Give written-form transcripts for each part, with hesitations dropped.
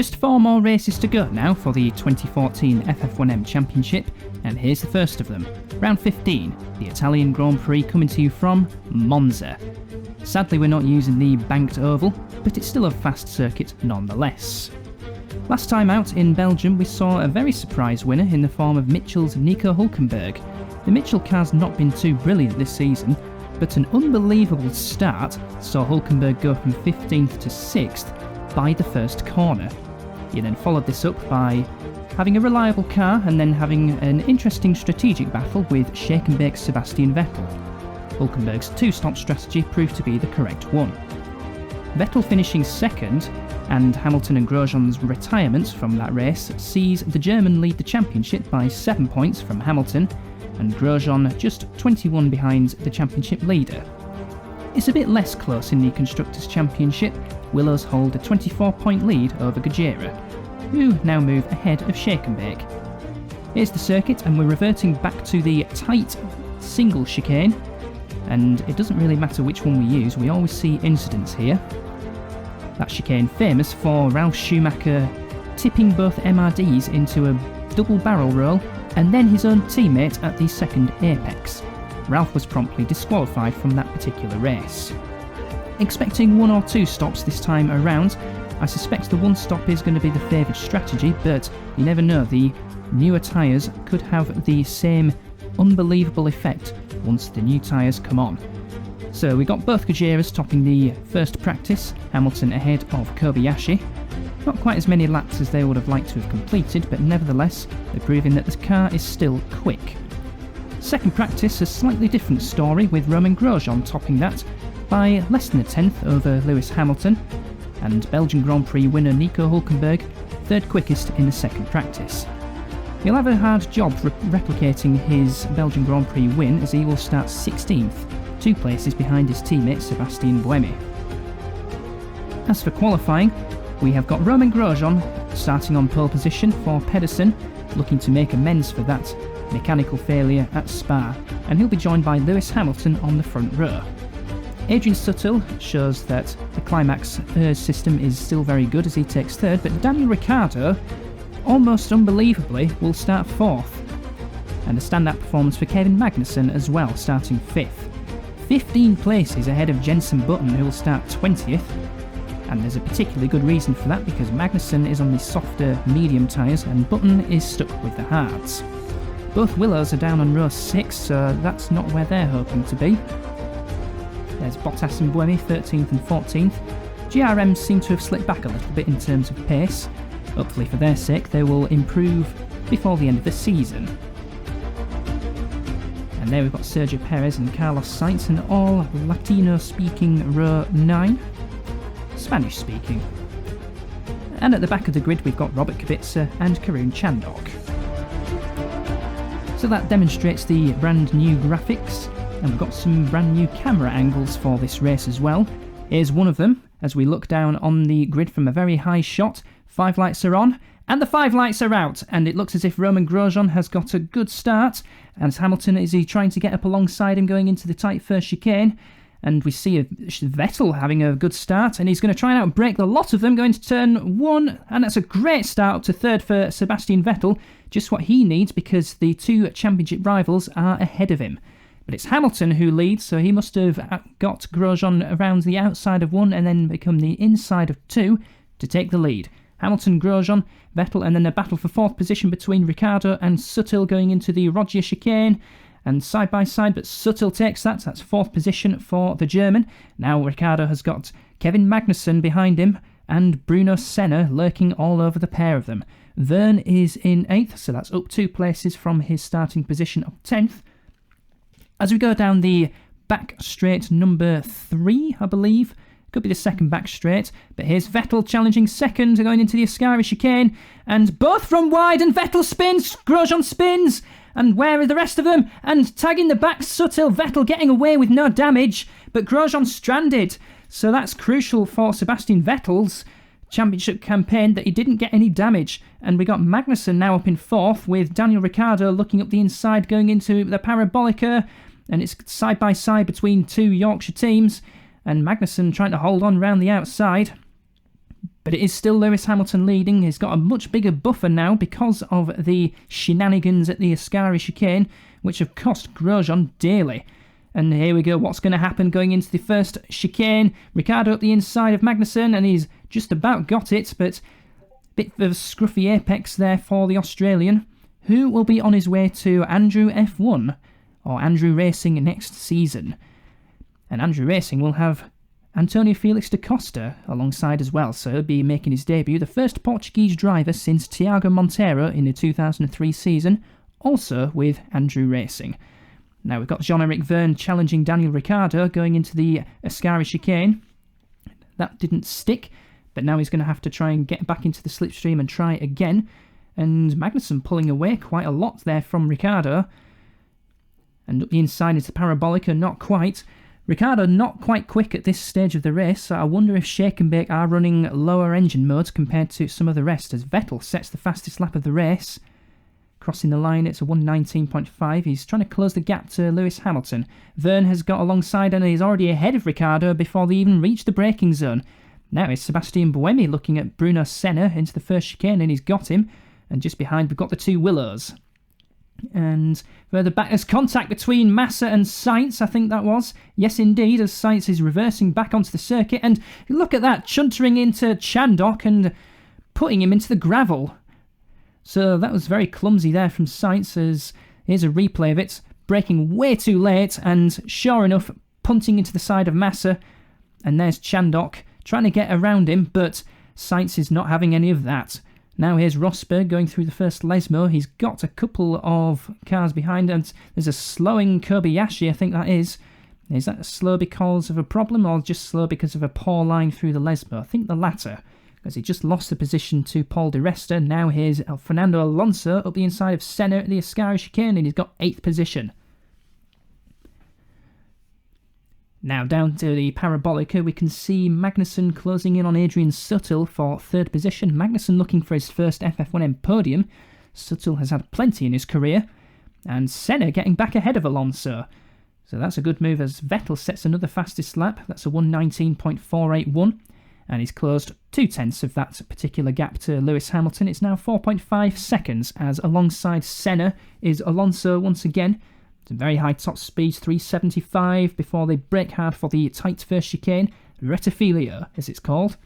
Just 4 more races to go now for the 2014 FF1M Championship, and here's the first of them. Round 15, the Italian Grand Prix coming to you from Monza. Sadly we're not using the banked oval, but it's still a fast circuit nonetheless. Last time out in Belgium we saw a very surprise winner in the form of Mitchell's Nico Hulkenberg. The Mitchell car's not been too brilliant this season, but an unbelievable start saw Hulkenberg go from 15th to 6th by the first corner. He then followed this up by having a reliable car and then having an interesting strategic battle with Shake and Bake's Sebastian Vettel. Hulkenberg's 2-stop strategy proved to be the correct one. Vettel finishing second, and Hamilton and Grosjean's retirement from that race sees the German lead the championship by 7 points from Hamilton, and Grosjean just 21 behind the championship leader. It's a bit less close in the Constructors' Championship. Willows hold a 24-point lead over Gajera, who now move ahead of Shake and Bake. Here's the circuit, and we're reverting back to the tight single chicane, and it doesn't really matter which one we use, we always see incidents here. That chicane famous for Ralf Schumacher tipping both MRDs into a double barrel roll and then his own teammate at the second apex. Ralf was promptly disqualified from that particular race. Expecting 1 or 2 stops this time around, I suspect the 1 stop is going to be the favoured strategy, but you never know, the newer tyres could have the same unbelievable effect once the new tyres come on. So we got both Gajeras topping the first practice, Hamilton ahead of Kobayashi. Not quite as many laps as they would have liked to have completed, but nevertheless, they're proving that the car is still quick. Second practice, a slightly different story, with Romain Grosjean topping that by less than a tenth over Lewis Hamilton, and Belgian Grand Prix winner Nico Hulkenberg third quickest in the second practice. He'll have a hard job replicating his Belgian Grand Prix win, as he will start 16th, 2 places behind his teammate Sebastian Buemi. As for qualifying, we have got Romain Grosjean starting on pole position for Pedersen, looking to make amends for that mechanical failure at Spa, and he'll be joined by Lewis Hamilton on the front row. Adrian Sutil shows that the Climax system is still very good as he takes third, but Daniel Ricciardo, almost unbelievably, will start 4th. And a standout performance for Kevin Magnussen as well, starting 5th. 15 places ahead of Jenson Button, who will start 20th. And there's a particularly good reason for that, because Magnussen is on the softer medium tyres and Button is stuck with the hards. Both Willows are down on row 6, so that's not where they're hoping to be. There's Bottas and Buemi 13th and 14th. GRM seem to have slipped back a little bit in terms of pace. Hopefully for their sake they will improve before the end of the season. And there we've got Sergio Perez and Carlos Sainz, and all Latino-speaking row 9. Spanish-speaking. And at the back of the grid we've got Robert Kubica and Karun Chandok. So that demonstrates the brand new graphics, and we've got some brand new camera angles for this race as well. Here's one of them as we look down on the grid from a very high shot. 5 lights are on, and the 5 lights are out, and it looks as if Romain Grosjean has got a good start, and Hamilton is he trying to get up alongside him going into the tight first chicane, and we see Vettel having a good start, and he's going to try and outbrake the lot of them going to turn 1, and that's a great start up to third for Sebastian Vettel, just what he needs because the 2 championship rivals are ahead of him. But it's Hamilton who leads, so he must have got Grosjean around the outside of 1 and then become the inside of 2 to take the lead. Hamilton, Grosjean, Vettel, and then a battle for 4th position between Ricciardo and Sutil going into the Rogier chicane, and side by side, but Sutil takes that, so that's 4th position for the German. Now Ricciardo has got Kevin Magnussen behind him, and Bruno Senna lurking all over the pair of them. Verne is in 8th, so that's up 2 places from his starting position of 10th. As we go down the back straight number 3, I believe, could be the second back straight, but here's Vettel challenging second, going into the Ascari chicane, and both from wide, and Vettel spins, Grosjean spins, and where are the rest of them? And tagging the back, Sutil, Vettel getting away with no damage, but Grosjean stranded, so that's crucial for Sebastian Vettel's championship campaign that he didn't get any damage. And we got Magnussen now up in 4th, with Daniel Ricciardo looking up the inside going into the Parabolica, and it's side by side between 2 Yorkshire teams, and Magnussen trying to hold on round the outside. But it is still Lewis Hamilton leading. He's got a much bigger buffer now because of the shenanigans at the Ascari chicane, which have cost Grosjean dearly. And here we go, what's going to happen going into the first chicane? Ricciardo up the inside of Magnussen, and he's just about got it, but a bit of a scruffy apex there for the Australian, who will be on his way to Andrew F1, or Andrew Racing next season. And Andrew Racing will have Antonio Felix da Costa alongside as well, so he'll be making his debut, the first Portuguese driver since Tiago Monteiro in the 2003 season, also with Andrew Racing. Now we've got Jean-Eric Vergne challenging Daniel Ricciardo going into the Ascari chicane. That didn't stick, but now he's going to have to try and get back into the slipstream and try again. And Magnussen pulling away quite a lot there from Ricciardo. And up the inside into Parabolica, not quite. Ricciardo not quite quick at this stage of the race, so I wonder if Shake and Bake are running lower engine modes compared to some of the rest, as Vettel sets the fastest lap of the race. Crossing the line, it's a 1:19.5. He's trying to close the gap to Lewis Hamilton. Vergne has got alongside and he's already ahead of Ricciardo before they even reach the braking zone. Now it's Sebastian Buemi looking at Bruno Senna into the first chicane, and he's got him. And just behind we've got the two Willows. And further back, there's contact between Massa and Sainz, I think that was. Yes, indeed, as Sainz is reversing back onto the circuit. And look at that, chuntering into Chandok and putting him into the gravel. So that was very clumsy there from Sainz, as here's a replay of it. Braking way too late, and sure enough, punting into the side of Massa. And there's Chandok trying to get around him, but Sainz is not having any of that. Now here's Rosberg going through the first Lesmo. He's got a couple of cars behind, and there's a slowing Kobayashi, I think that is. Is that slow because of a problem, or just slow because of a poor line through the Lesmo? I think the latter, because he just lost the position to Paul Di Resta. Now here's Fernando Alonso up the inside of Senna at the Ascari chicane, and he's got 8th position. Now down to the Parabolica, we can see Magnussen closing in on Adrian Sutil for 3rd position. Magnussen looking for his first FF1M podium. Sutil has had plenty in his career. And Senna getting back ahead of Alonso. So that's a good move as Vettel sets another fastest lap. That's a 1:19.481. And he's closed 2/10 of that particular gap to Lewis Hamilton. It's now 4.5 seconds, as alongside Senna is Alonso once again. Some very high top speeds, 375, before they brake hard for the tight first chicane, Rettifilio as it's called.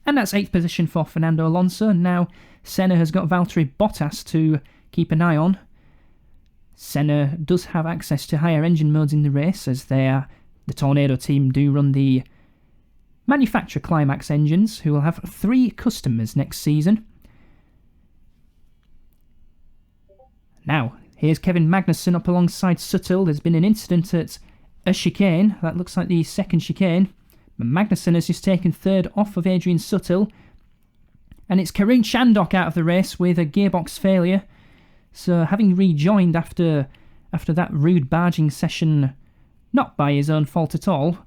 And that's 8th position for Fernando Alonso. Now Senna has got Valtteri Bottas to keep an eye on. Senna does have access to higher engine modes in the race, as the Tornado team do run the manufacturer Climax engines, who will have 3 customers next season. Now, here's Kevin Magnussen up alongside Sutil. There's been an incident at a chicane. That looks like the second chicane. But Magnussen has just taken 3rd off of Adrian Sutil. And it's Karun Chandok out of the race with a gearbox failure. So having rejoined after that rude barging session, not by his own fault at all,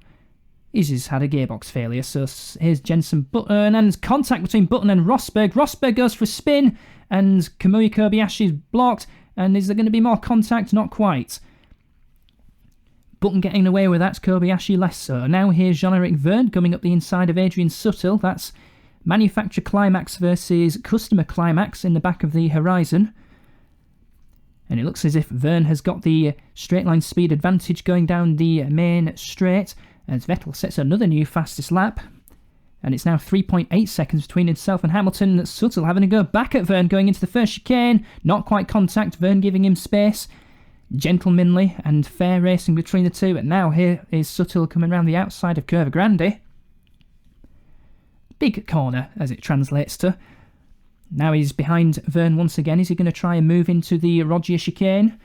he's had a gearbox failure. So here's Jenson Button, and contact between Button and Rosberg. Rosberg goes for a spin, and Kamui Kobayashi is blocked. And is there going to be more contact? Not quite. Button getting away with that, Kobayashi less so. Now here's Jean-Eric Vergne coming up the inside of Adrian Sutil. That's manufacturer Climax versus customer Climax in the back of the horizon. And it looks as if Vergne has got the straight line speed advantage going down the main straight, as Vettel sets another new fastest lap. And it's now 3.8 seconds between himself and Hamilton. Sutil having to go back at Vergne going into the first chicane. Not quite contact, Vergne giving him space. Gentlemanly and fair racing between the two. And now here is Sutil coming around the outside of Curva Grande. Big corner, as it translates to. Now he's behind Vergne once again. Is he going to try and move into the Roggia chicane?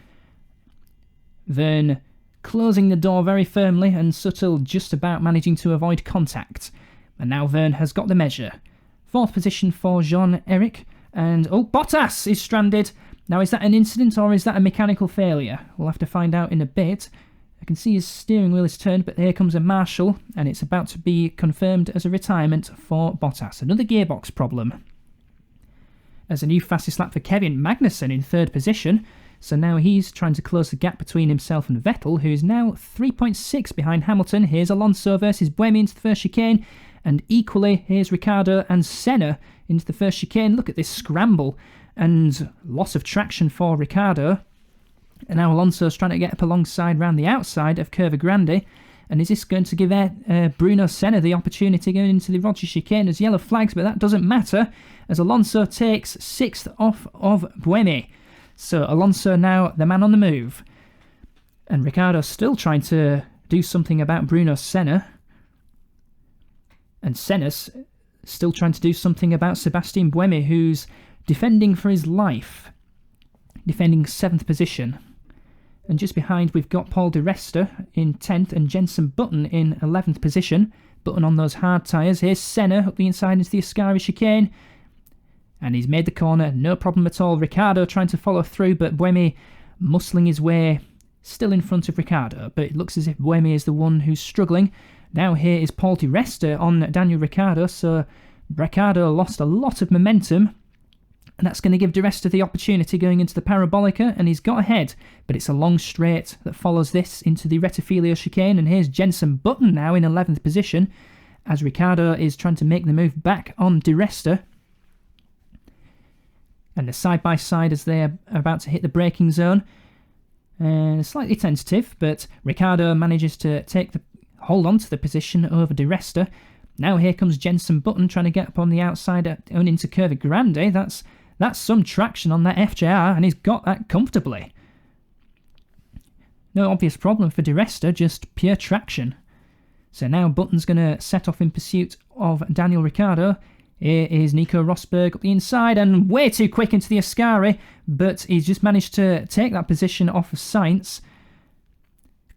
Vergne closing the door very firmly, and Sutil just about managing to avoid contact. And now Vergne has got the measure. 4th position for Jean-Eric. And, Bottas is stranded. Now, is that an incident or is that a mechanical failure? We'll have to find out in a bit. I can see his steering wheel is turned, but here comes a marshal, and it's about to be confirmed as a retirement for Bottas. Another gearbox problem. As a new fastest lap for Kevin Magnussen in 3rd position. So now he's trying to close the gap between himself and Vettel, who is now 3.6 behind Hamilton. Here's Alonso versus Buemi into the first chicane. And equally, here's Ricciardo and Senna into the first chicane. Look at this scramble and loss of traction for Ricciardo. And now Alonso's trying to get up alongside round the outside of Curva Grande. And is this going to give Bruno Senna the opportunity going into the Roger chicane as yellow flags? But that doesn't matter, as Alonso takes 6th off of Buemi. So Alonso now the man on the move. And Ricciardo still trying to do something about Bruno Senna. And Senna's still trying to do something about Sebastian Buemi, who's defending for his life. Defending 7th position. And just behind we've got Paul Di Resta in 10th and Jenson Button in 11th position. Button on those hard tyres. Here's Senna up the inside into the Ascari chicane. And he's made the corner, no problem at all. Ricciardo trying to follow through, but Buemi muscling his way still in front of Ricciardo. But it looks as if Buemi is the one who's struggling. Now here is Paul Di Resta on Daniel Ricciardo, so Ricciardo lost a lot of momentum. And that's going to give Di Resta the opportunity going into the Parabolica, and he's got ahead. But it's a long straight that follows this into the Rettifilio chicane, and here's Jenson Button now in 11th position, as Ricciardo is trying to make the move back on Di Resta. And they're side by side as they're about to hit the braking zone. Slightly tentative, but Ricciardo manages to hold on to the position over Di Resta. Now here comes Jenson Button trying to get up on the outside and into Curva Grande. That's some traction on that FJR, and he's got that comfortably. No obvious problem for Di Resta, just pure traction. So now Button's going to set off in pursuit of Daniel Ricciardo. Here is Nico Rosberg up the inside and way too quick into the Ascari, but he's just managed to take that position off of Sainz,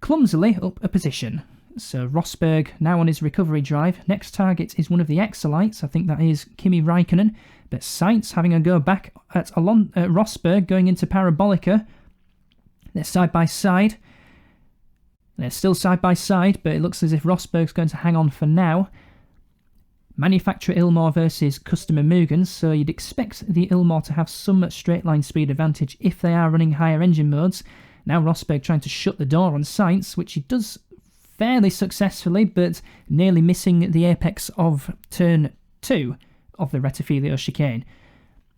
clumsily up a position. So Rosberg now on his recovery drive. Next target is one of the Excelites. I think that is Kimi Raikkonen. But Sainz having a go back at Rosberg going into Parabolica. They're side by side. They're still side by side, but it looks as if Rosberg's going to hang on for now. Manufacturer Ilmor versus customer Mugen, so you'd expect the Ilmor to have some straight line speed advantage if they are running higher engine modes. Now Rosberg trying to shut the door on Sainz, which he does fairly successfully, but nearly missing the apex of turn 2 of the Rettifilio chicane.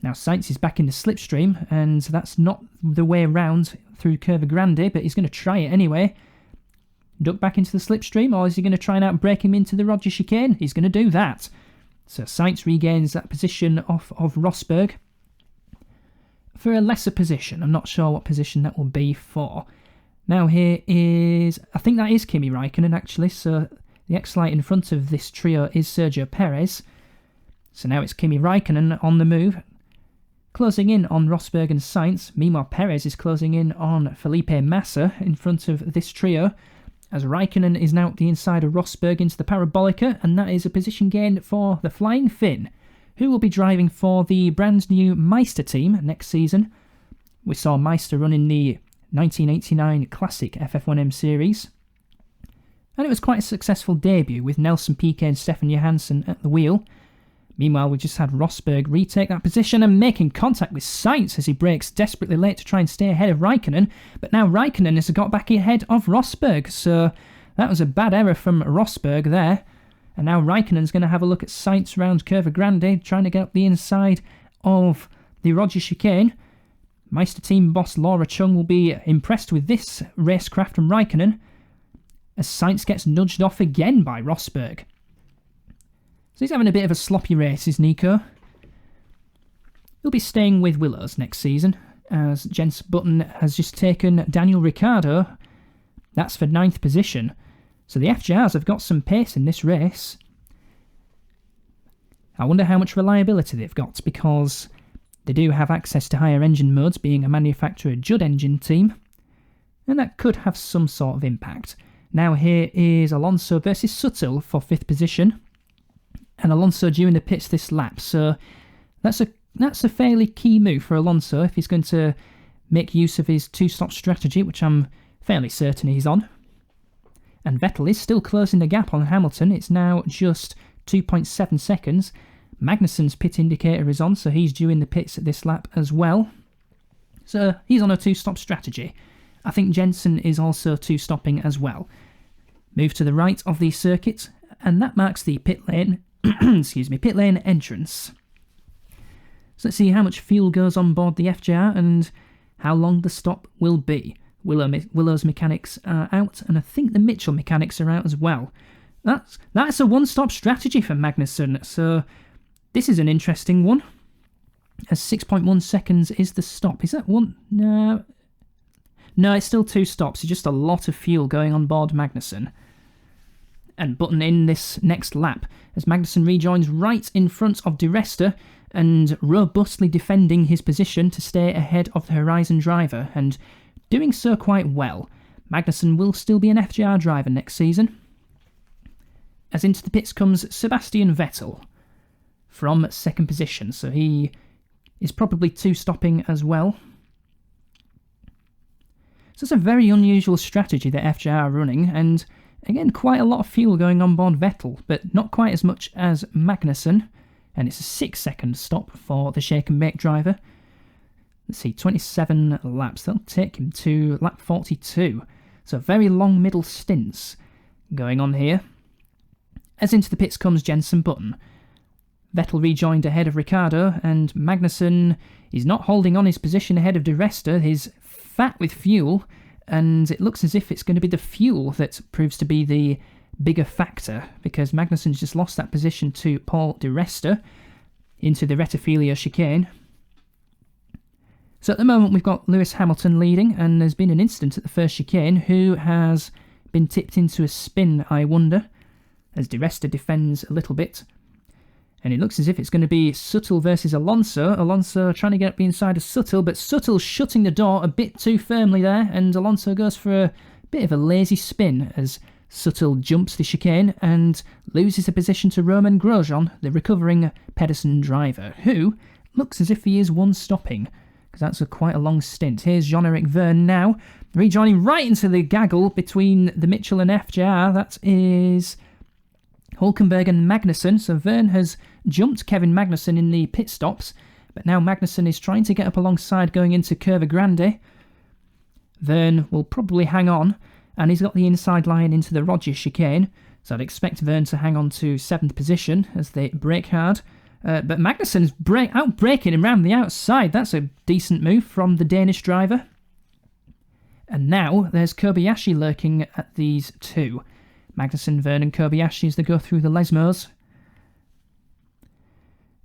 Now Sainz is back in the slipstream, and that's not the way round through Curva Grande, but he's going to try it anyway. Duck back into the slipstream, or is he going to try and outbrake him into the Roger chicane? He's going to do that. So Sainz regains that position off of Rosberg for a lesser position. I'm not sure what position that will be for. Now here is, I think that is Kimi Raikkonen actually, so the X-Lite in front of this trio is Sergio Perez. So now it's Kimi Raikkonen on the move, closing in on Rosberg and Sainz. Meanwhile Perez is closing in on Felipe Massa in front of this trio, as Raikkonen is now at the inside of Rosberg into the Parabolica, and that is a position gain for the Flying Finn, who will be driving for the brand new Meister team next season. We saw Meister running the 1989 Classic FF1M series, and it was quite a successful debut with Nelson Piquet and Stefan Johansson at the wheel. Meanwhile, we just had Rosberg retake that position and making contact with Sainz as he brakes desperately late to try and stay ahead of Raikkonen, but now Raikkonen has got back ahead of Rosberg, so that was a bad error from Rosberg there. And now Raikkonen's going to have a look at Sainz round Curva Grande, trying to get up the inside of the Roger chicane. Meister team boss Laura Chung will be impressed with this racecraft from Raikkonen, as Sainz gets nudged off again by Rosberg. So he's having a bit of a sloppy race, is Nico. He'll be staying with Willows next season, as Jens Button has just taken Daniel Ricciardo. That's for 9th position. So the FJRs have got some pace in this race. I wonder how much reliability they've got, because they do have access to higher engine modes, being a manufacturer Judd engine team, and that could have some sort of impact. Now here is Alonso versus Suttle for 5th position, and Alonso due in the pits this lap, so that's a fairly key move for Alonso if he's going to make use of his 2-stop strategy, which I'm fairly certain he's on. And Vettel is still closing the gap on Hamilton. It's now just 2.7 seconds. Magnussen's pit indicator is on, so he's due in the pits at this lap as well. So he's on a 2-stop strategy. I think Jensen is also 2-stopping as well. Move to the right of the circuit, And that marks the pit lane, pit lane entrance. So let's see how much fuel goes on board the FJR and how long the stop will be. Willow's mechanics are out, and I think the Mitchell mechanics are out as well. That's a one-stop strategy for Magnussen, so this is an interesting one. As 6.1 seconds is the stop. Is that one? No, it's still 2 stops. It's just a lot of fuel going on board Magnussen. And Button in this next lap, as Magnussen rejoins right in front of Di Resta and robustly defending his position to stay ahead of the Horizon driver, and doing so quite well. Magnussen will still be an FJR driver next season. As into the pits comes Sebastian Vettel from 2nd position, so he is probably 2 stopping as well. So it's a very unusual strategy that FJR are running, and again, quite a lot of fuel going on board Vettel, but not quite as much as Magnussen, and it's a 6-second stop for the shake and bake driver. Let's see, 27 laps. That'll take him to lap 42. So very long middle stints going on here. As into the pits comes Jenson Button. Vettel rejoined ahead of Ricciardo, and Magnussen is not holding on his position ahead of Di Resta. He's fat with fuel, and it looks as if it's going to be the fuel that proves to be the bigger factor, because Magnussen's just lost that position to Paul Di Resta into the Rettifilia chicane. So at the moment we've got Lewis Hamilton leading, and there's been an incident at the first chicane. Who has been tipped into a spin, I wonder, as Di Resta defends a little bit. And it looks as if it's going to be Suttle versus Alonso. Alonso trying to get up the inside of Suttle, but Suttle shutting the door a bit too firmly there, and Alonso goes for a bit of a lazy spin as Suttle jumps the chicane and loses a position to Romain Grosjean, the recovering Pedersen driver, who looks as if he is one stopping, because that's quite a long stint. Here's Jean-Eric Vergne now, rejoining right into the gaggle between the Mitchell and FJR. That is Hulkenberg and Magnussen. So Vergne has jumped Kevin Magnussen in the pit stops, but now Magnussen is trying to get up alongside going into Curva Grande. Vergne will probably hang on, and he's got the inside line into the Rogers chicane, so I'd expect Vergne to hang on to 7th position as they brake hard. But Magnussen's out-braking around the outside. That's a decent move from the Danish driver. And now there's Kobayashi lurking at these two. Magnussen, Vergne and Kobayashi as they go through the Lesmos.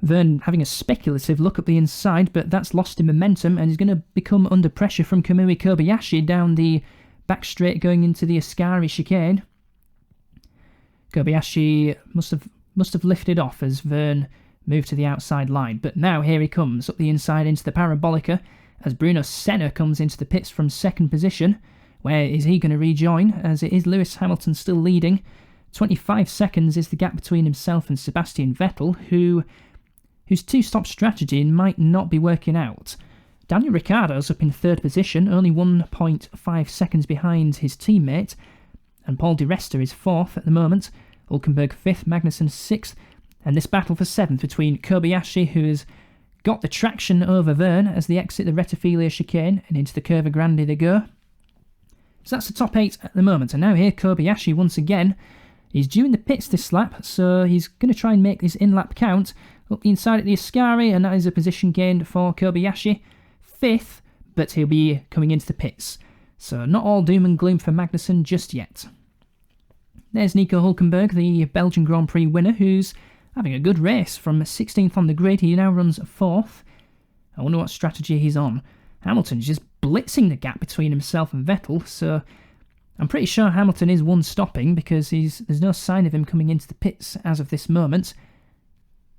Vergne having a speculative look up the inside, but that's lost in momentum and he's going to become under pressure from Kamui Kobayashi down the back straight going into the Ascari chicane. Kobayashi must have lifted off as Vergne moved to the outside line, but now here he comes up the inside into the Parabolica as Bruno Senna comes into the pits from 2nd position. Where is he going to rejoin, as it is Lewis Hamilton still leading. 25 seconds is the gap between himself and Sebastian Vettel, whose two-stop strategy might not be working out. Daniel Ricciardo's up in 3rd position, only 1.5 seconds behind his teammate, and Paul Di Resta is 4th at the moment. Hulkenberg 5th, Magnussen 6th, and this battle for 7th between Kobayashi, who has got the traction over Vergne as they exit the Rettifilia chicane, and into the Curva Grande they go. So that's the top 8 at the moment, and now here Kobayashi once again. He's due in the pits this lap, so he's going to try and make his in-lap count. Up the inside at the Ascari, and that is a position gained for Kobayashi. 5th, but he'll be coming into the pits. So not all doom and gloom for Magnussen just yet. There's Nico Hulkenberg, the Belgian Grand Prix winner, who's having a good race. From 16th on the grid, he now runs 4th. I wonder what strategy he's on. Hamilton's just blitzing the gap between himself and Vettel, so I'm pretty sure Hamilton is one stopping because there's no sign of him coming into the pits as of this moment.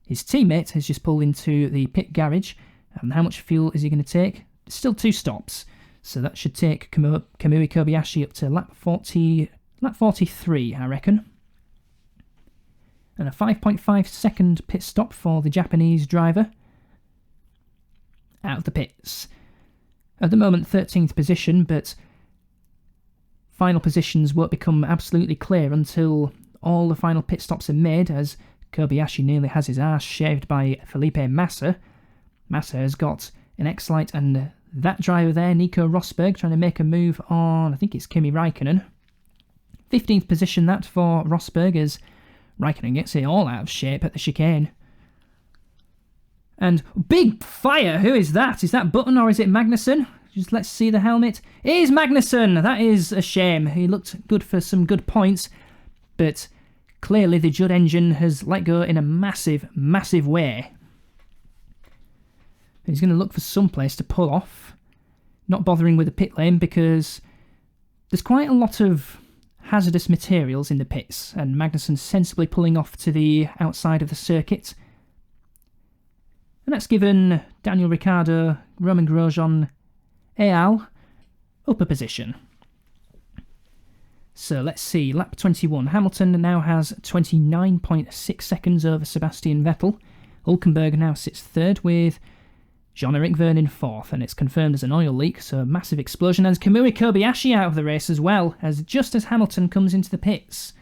His teammate has just pulled into the pit garage, and how much fuel is he going to take? Still 2 stops, so that should take Kamui Kobayashi up to lap 43, I reckon. And a 5.5 second pit stop for the Japanese driver. Out of the pits. At the moment, 13th position, but final positions won't become absolutely clear until all the final pit stops are made, as Kobayashi nearly has his arse shaved by Felipe Massa. Massa has got an X-Lite, and that driver there, Nico Rosberg, trying to make a move on, I think it's Kimi Raikkonen. 15th position that for Rosberg, as Raikkonen gets it all out of shape at the chicane. And big fire! Who is that? Is that Button or is it Magnussen? Just let's see the helmet. It is Magnussen! That is a shame. He looked good for some good points, but clearly the Judd engine has let go in a massive, massive way. He's going to look for some place to pull off, not bothering with the pit lane because there's quite a lot of hazardous materials in the pits, and Magnussen's sensibly pulling off to the outside of the circuit. And that's given Daniel Ricciardo, Romain Grosjean, Al up a position. So let's see, lap 21. Hamilton now has 29.6 seconds over Sebastian Vettel. Hulkenberg now sits third with Jean-Eric Vergne in fourth, and it's confirmed as an oil leak, so a massive explosion. And Kamui Kobayashi out of the race as well, just as Hamilton comes into the pits.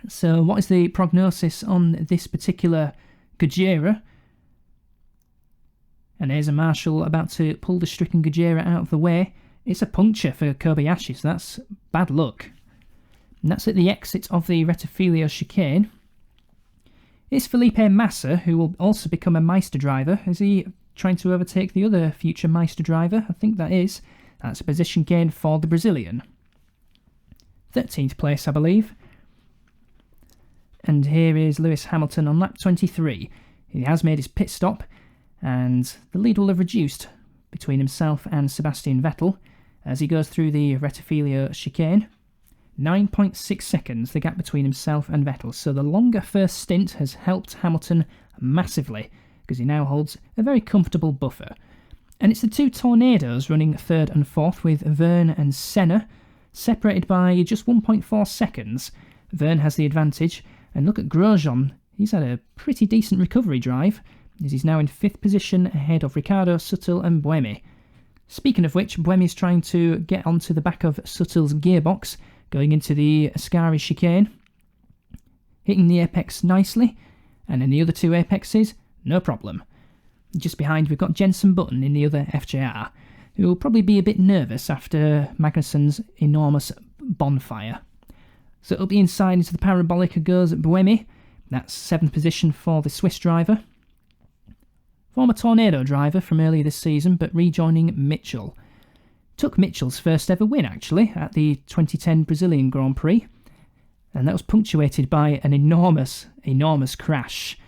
So what is the prognosis on this particular Gajera? And there's a marshal about to pull the stricken Gajera out of the way. It's a puncture for Kobayashi, so that's bad luck. And that's at the exit of the Rettifilo chicane. It's Felipe Massa, who will also become a Meister driver. Is he trying to overtake the other future Meister driver? I think that is. That's a position gain for the Brazilian. 13th place, I believe. And here is Lewis Hamilton on lap 23. He has made his pit stop, and the lead will have reduced between himself and Sebastian Vettel as he goes through the Rettifilo chicane. 9.6 seconds, the gap between himself and Vettel, so the longer first stint has helped Hamilton massively, because he now holds a very comfortable buffer. And it's the two Tornadoes running third and fourth, with Vergne and Senna, separated by just 1.4 seconds. Vergne has the advantage, and look at Grosjean, he's had a pretty decent recovery drive, as he's now in 5th position ahead of Ricciardo, Suttel and Buemi. Speaking of which, Buemi is trying to get onto the back of Suttel's gearbox, going into the Ascari chicane, hitting the apex nicely, and in the other two apexes, no problem. Just behind we've got Jenson Button in the other FJR, who will probably be a bit nervous after Magnussen's enormous bonfire. So up the inside into the Parabolica goes Buemi, that's 7th position for the Swiss driver. Former Tornado driver from earlier this season, but rejoining Mitchell. Took Mitchell's first ever win, actually, at the 2010 Brazilian Grand Prix. And that was punctuated by an enormous, enormous crash,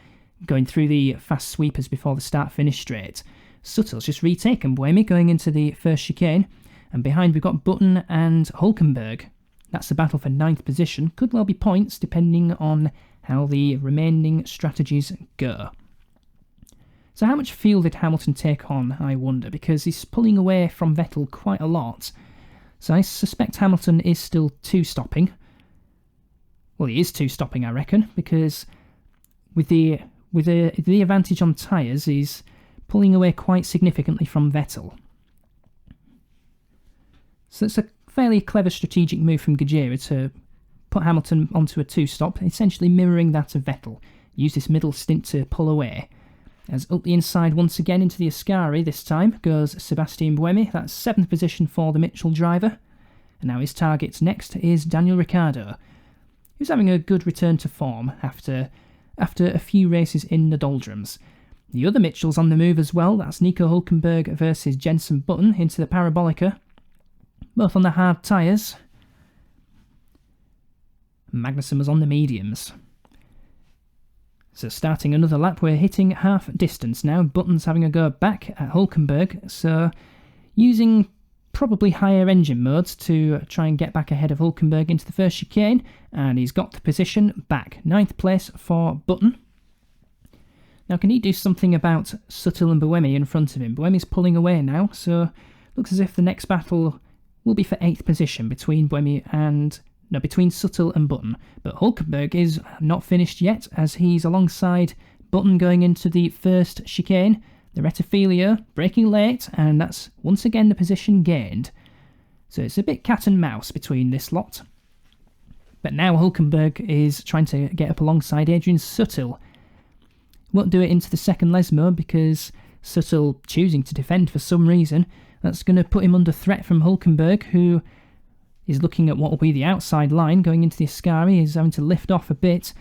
going through the fast sweepers before the start-finish straight. Suttel's just retaken Buemi going into the first chicane, and behind we've got Button and Hulkenberg. That's the battle for 9th position. Could well be points, depending on how the remaining strategies go. So how much fuel did Hamilton take on, I wonder, because he's pulling away from Vettel quite a lot. So I suspect Hamilton is still two-stopping. Well, he is two-stopping, I reckon, because with the advantage on tyres, he's pulling away quite significantly from Vettel. So it's a fairly clever strategic move from Gajera to put Hamilton onto a two-stop, essentially mirroring that of Vettel. Use this middle stint to pull away. As up the inside once again into the Ascari this time goes Sebastian Buemi. That's 7th position for the Mitchell driver. And now his target next is Daniel Ricciardo, who's having a good return to form after a few races in the doldrums. The other Mitchell's on the move as well. That's Nico Hulkenberg versus Jenson Button into the Parabolica. Both on the hard tyres. Magnussen was on the mediums. So starting another lap, we're hitting half distance now. Button's having a go back at Hulkenberg, so using probably higher engine modes to try and get back ahead of Hulkenberg into the first chicane, and he's got the position back. 9th place for Button. Now can he do something about Suttel and Buemi in front of him? Buemi's pulling away now, so looks as if the next battle will be for 8th position between between Suttel and Button. But Hulkenberg is not finished yet, as he's alongside Button going into the first chicane. The Rettifilo braking late, and that's once again the position gained. So it's a bit cat and mouse between this lot. But now Hulkenberg is trying to get up alongside Adrian Suttel. Won't do it into the second les mode because Suttel choosing to defend for some reason. That's going to put him under threat from Hulkenberg, who He's looking at what will be the outside line going into the Ascari. He's having to lift off a bit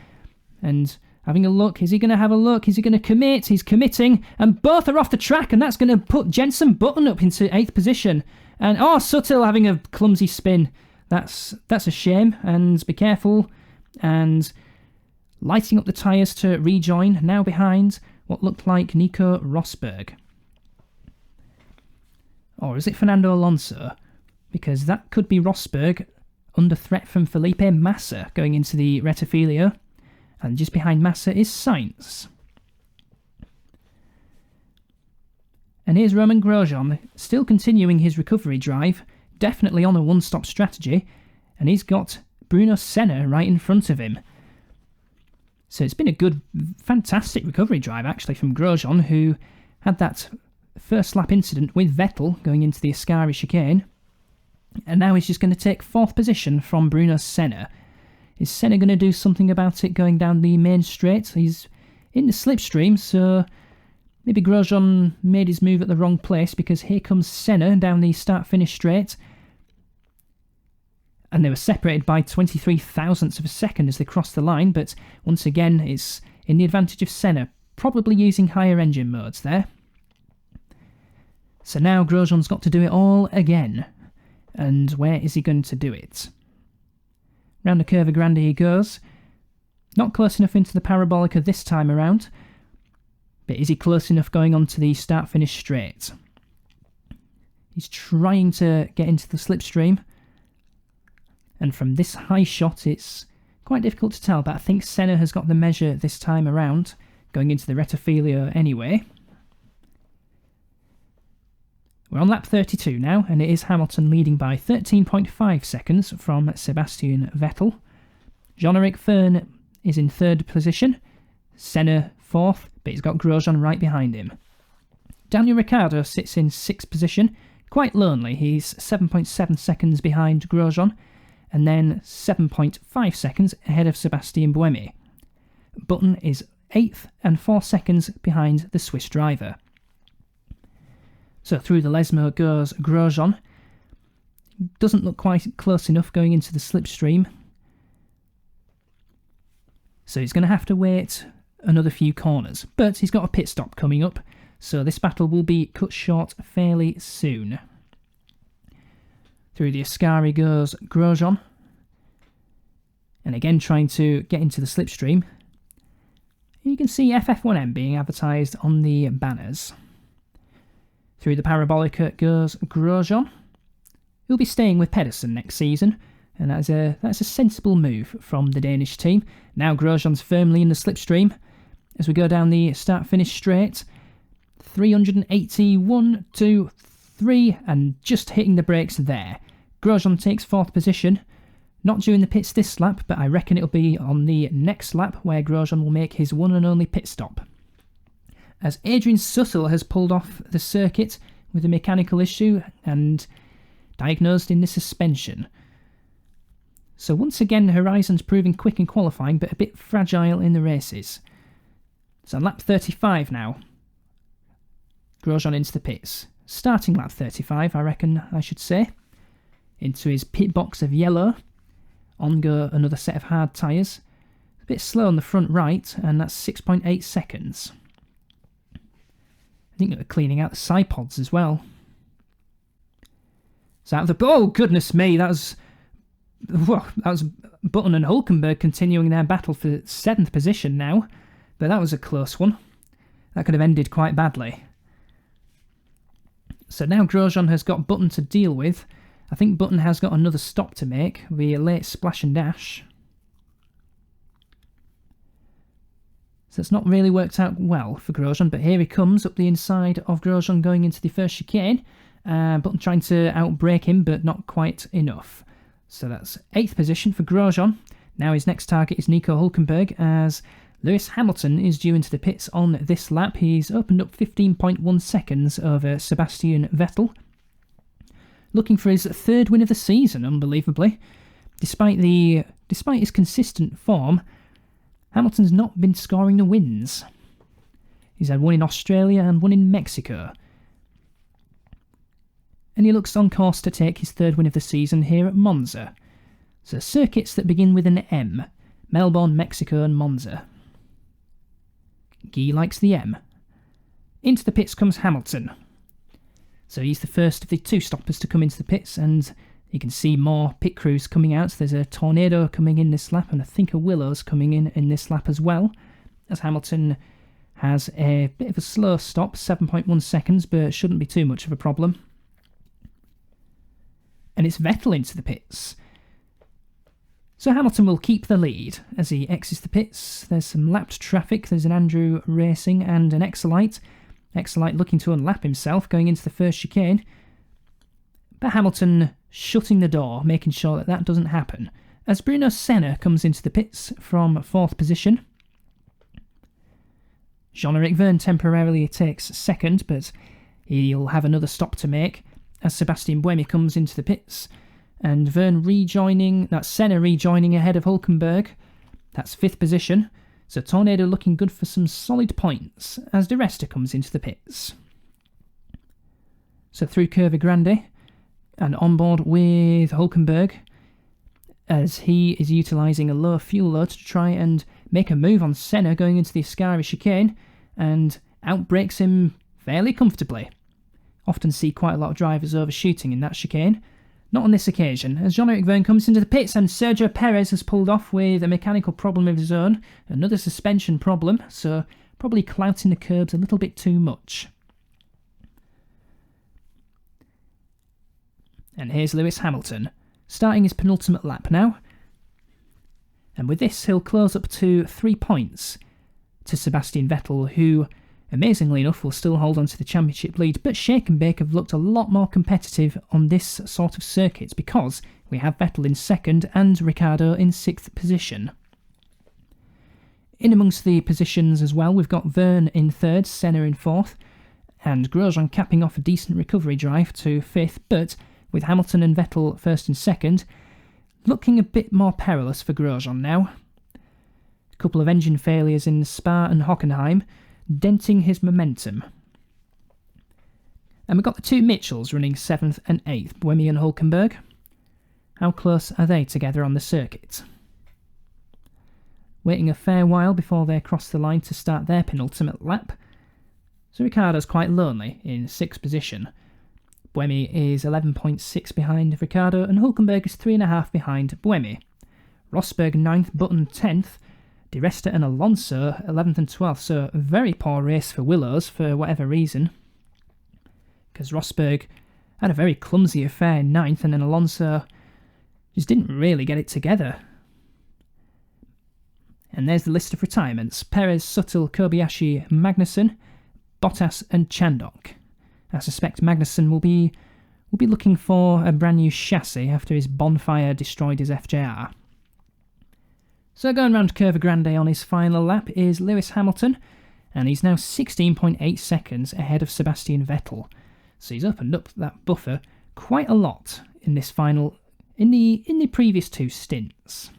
and having a look. Is he going to have a look? Is he going to commit? He's committing, and both are off the track, and that's going to put Jenson Button up into 8th position. And Suttle having a clumsy spin. That's a shame, and be careful. And lighting up the tyres to rejoin, now behind what looked like Nico Rosberg. Or is it Fernando Alonso? Because that could be Rosberg under threat from Felipe Massa going into the Rettifilo. And just behind Massa is Sainz. And here's Romain Grosjean, still continuing his recovery drive, definitely on a one-stop strategy, and he's got Bruno Senna right in front of him. So it's been a good, fantastic recovery drive actually from Grosjean, who had that first lap incident with Vettel going into the Ascari chicane, and now he's just going to take 4th position from Bruno Senna. Is Senna going to do something about it going down the main straight? He's in the slipstream, so maybe Grosjean made his move at the wrong place, because here comes Senna down the start-finish straight. And they were separated by 23 thousandths of a second as they crossed the line, but once again it's in the advantage of Senna, probably using higher engine modes there. So now Grosjean's got to do it all again. And where is he going to do it? Round the Curva Grande he goes. Not close enough into the Parabolica this time around. But is he close enough going on to the start-finish straight? He's trying to get into the slipstream. And from this high shot it's quite difficult to tell, but I think Senna has got the measure this time around, going into the Rettifilo anyway. We're on lap 32 now, and it is Hamilton leading by 13.5 seconds from Sebastian Vettel. Jean-Eric Vergne is in 3rd position, Senna 4th, but he's got Grosjean right behind him. Daniel Ricciardo sits in 6th position, quite lonely. He's 7.7 seconds behind Grosjean, and then 7.5 seconds ahead of Sebastian Buemi. Button is 8th and 4 seconds behind the Swiss driver. So through the Lesmo goes Grosjean. Doesn't look quite close enough going into the slipstream. So he's going to have to wait another few corners. But he's got a pit stop coming up, so this battle will be cut short fairly soon. Through the Ascari goes Grosjean. And again trying to get into the slipstream. You can see FF1M being advertised on the banners. Through the Parabolica goes Grosjean. He'll be staying with Pedersen next season, and that's a sensible move from the Danish team. Now Grosjean's firmly in the slipstream as we go down the start-finish straight. 381, 2, 3, and just hitting the brakes there. Grosjean takes 4th position. Not during the pits this lap, but I reckon it'll be on the next lap where Grosjean will make his one and only pit stop. As Adrian Suttle has pulled off the circuit with a mechanical issue and diagnosed in the suspension. So once again, Horizon's proving quick in qualifying, but a bit fragile in the races. So on lap 35 now, Grosjean into the pits. Starting lap 35, I reckon I should say. Into his pit box of yellow. On go another set of hard tyres. A bit slow on the front right, and that's 6.8 seconds. I think they're cleaning out the side pods as well. So out of the... Oh, goodness me, that was Button and Hulkenberg continuing their battle for 7th position now. But that was a close one. That could have ended quite badly. So now Grosjean has got Button to deal with. I think Button has got another stop to make. It'll be a late splash and dash. So it's not really worked out well for Grosjean, but here he comes up the inside of Grosjean going into the first chicane. Button trying to outbrake him, but not quite enough. So that's 8th position for Grosjean. Now his next target is Nico Hulkenberg, as Lewis Hamilton is due into the pits on this lap. He's opened up 15.1 seconds over Sebastian Vettel. Looking for his 3rd win of the season, unbelievably. Despite his consistent form, Hamilton's not been scoring the wins. He's had one in Australia and one in Mexico. and he looks on course to take his third win of the season here at Monza. So circuits that begin with an M: Melbourne, Mexico and Monza. Guy likes the M. Into the pits comes Hamilton. So he's the first of the two stoppers to come into the pits, and you can see more pit crews coming out. There's a Tornado coming in this lap, and I think a Willow's coming in this lap as well, as Hamilton has a bit of a slow stop, 7.1 seconds, but shouldn't be too much of a problem. And it's Vettel into the pits. So Hamilton will keep the lead as he exits the pits. There's some lapped traffic. There's an Andrew Racing and an Exolite. Exolite looking to unlap himself, going into the first chicane. But Hamilton shutting the door, making sure that that doesn't happen, as Bruno Senna comes into the pits from 4th position. Jean-Eric Vergne temporarily takes 2nd, but he'll have another stop to make as Sebastian Buemi comes into the pits. And Vergne rejoining, that's Senna rejoining ahead of Hulkenberg. That's 5th position. So Tornado looking good for some solid points as De Resta comes into the pits. So through Curva Grande and on board with Hulkenberg, as he is utilising a low fuel load to try and make a move on Senna going into the Ascari chicane, and outbrakes him fairly comfortably. Often see quite a lot of drivers overshooting in that chicane. Not on this occasion, as Jean-Eric Vergne comes into the pits and Sergio Perez has pulled off with a mechanical problem of his own, another suspension problem, so probably clouting the curbs a little bit too much. And here's Lewis Hamilton, starting his penultimate lap now. And with this, he'll close up to 3 points to Sebastian Vettel, who, amazingly enough, will still hold on to the championship lead, but Shake and Bake have looked a lot more competitive on this sort of circuit because we have Vettel in 2nd and Ricciardo in 6th position. In amongst the positions as well, we've got Vergne in 3rd, Senna in 4th, and Grosjean capping off a decent recovery drive to 5th, but with Hamilton and Vettel 1st and 2nd, looking a bit more perilous for Grosjean now. A couple of engine failures in Spa and Hockenheim, denting his momentum. And we've got the two Mitchells running 7th and 8th, Buemi and Hulkenberg. How close are they together on the circuit? Waiting a fair while before they cross the line to start their penultimate lap. So Ricciardo's quite lonely in 6th position. Buemi is 11.6 behind Ricciardo, and Hulkenberg is 3.5 behind Buemi. Rosberg 9th, Button 10th, De Resta and Alonso 11th and 12th, so a very poor race for Willows for whatever reason, because Rosberg had a very clumsy affair in 9th, and then Alonso just didn't really get it together. And there's the list of retirements: Perez, Suttle, Kobayashi, Magnussen, Bottas and Chandok. I suspect Magnussen will be looking for a brand new chassis after his bonfire destroyed his FJR. So going round Curva Grande on his final lap is Lewis Hamilton, and he's now 16.8 seconds ahead of Sebastian Vettel. So he's opened up that buffer quite a lot in this final, in the previous 2 stints.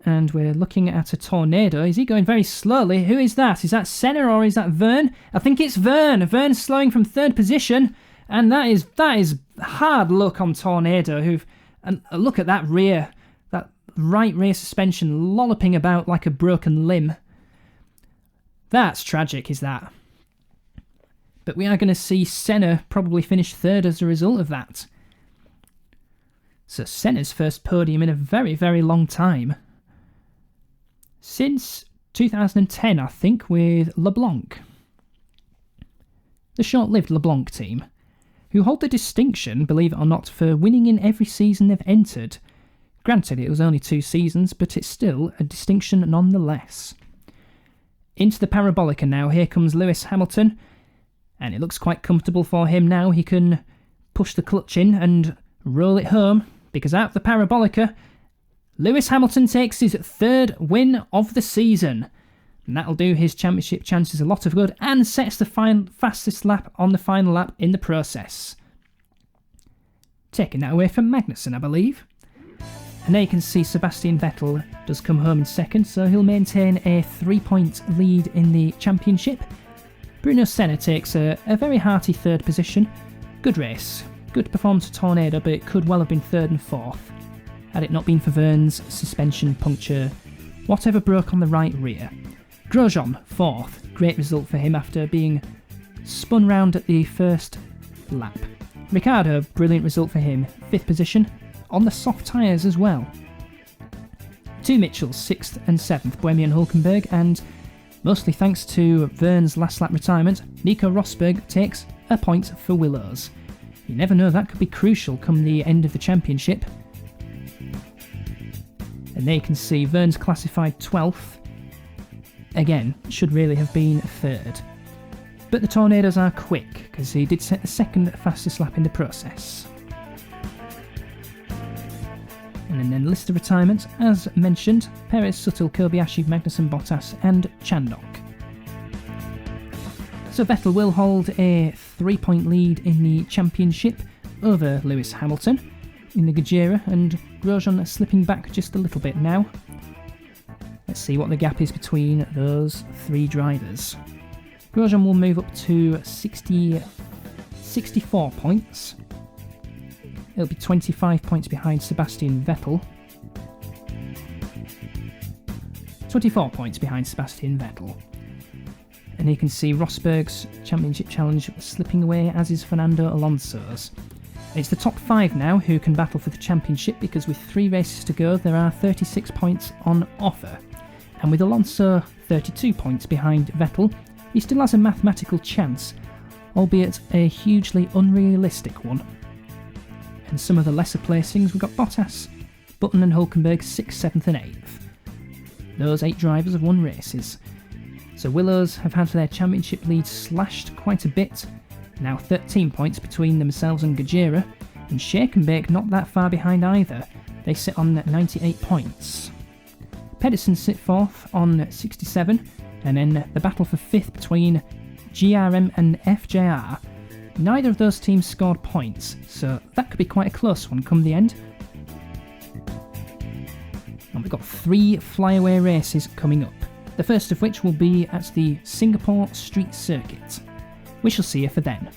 And we're looking at a Tornado. Is he going very slowly? Who is that? Is that Senna or is that Vergne? I think it's Vergne. Vergne slowing from 3rd position, and that is hard luck on Tornado. And look at that right rear suspension lolloping about like a broken limb. That's tragic, is that? But we are going to see Senna probably finish 3rd as a result of that. So Senna's first podium in a very, very long time. Since 2010, I think, with LeBlanc. The short-lived LeBlanc team, who hold the distinction, believe it or not, for winning in every season they've entered. Granted, it was only 2 seasons, but it's still a distinction nonetheless. Into the Parabolica now, here comes Lewis Hamilton, and it looks quite comfortable for him now. He can push the clutch in and roll it home, because out of the Parabolica, Lewis Hamilton takes his 3rd win of the season, and that'll do his championship chances a lot of good and sets the fastest lap on the final lap in the process. Taking that away from Magnussen, I believe. And there you can see Sebastian Vettel does come home in 2nd, so he'll maintain a 3-point lead in the championship. Bruno Senna takes a very hearty 3rd position, Good race. Good performance of Tornado, but it could well have been 3rd and 4th. Had it not been for Verne's suspension puncture, whatever broke on the right rear. Grosjean, 4th. Great result for him after being spun round at the first lap. Ricciardo, brilliant result for him. 5th position, on the soft tyres as well. 2 Mitchells, 6th and 7th, Buemi and Hulkenberg, and mostly thanks to Verne's last lap retirement, Nico Rosberg takes a point for Willows. You never know, that could be crucial come the end of the championship. And there you can see Verne's classified 12th. Again, should really have been 3rd. But the Tornadoes are quick, because he did set the 2nd fastest lap in the process. And then list of retirements, as mentioned, Perez, Suttle, Kobayashi, Magnussen, Bottas and Chandok. So Vettel will hold a 3-point lead in the championship over Lewis Hamilton in the Gajera, and Grosjean slipping back just a little bit now. Let's see what the gap is between those 3 drivers. Grosjean will move up to 64 points. It'll be 25 points behind Sebastian Vettel. 24 points behind Sebastian Vettel. And you can see Rosberg's championship challenge slipping away, as is Fernando Alonso's. It's the top 5 now who can battle for the championship, because with 3 races to go there are 36 points on offer. And with Alonso 32 points behind Vettel, he still has a mathematical chance, albeit a hugely unrealistic one. And some of the lesser placings, we've got Bottas, Button and Hulkenberg 6th, 7th and 8th. Those 8 drivers have won races. So Willows have had their championship lead slashed quite a bit, now 13 points between themselves and Gajera, and Shake and Bake not that far behind either, they sit on 98 points. Pedersen sit 4th on 67, and then the battle for 5th between GRM and FJR. Neither of those teams scored points, so that could be quite a close one come the end. And we've got 3 flyaway races coming up, the first of which will be at the Singapore Street Circuit. We shall see you for then.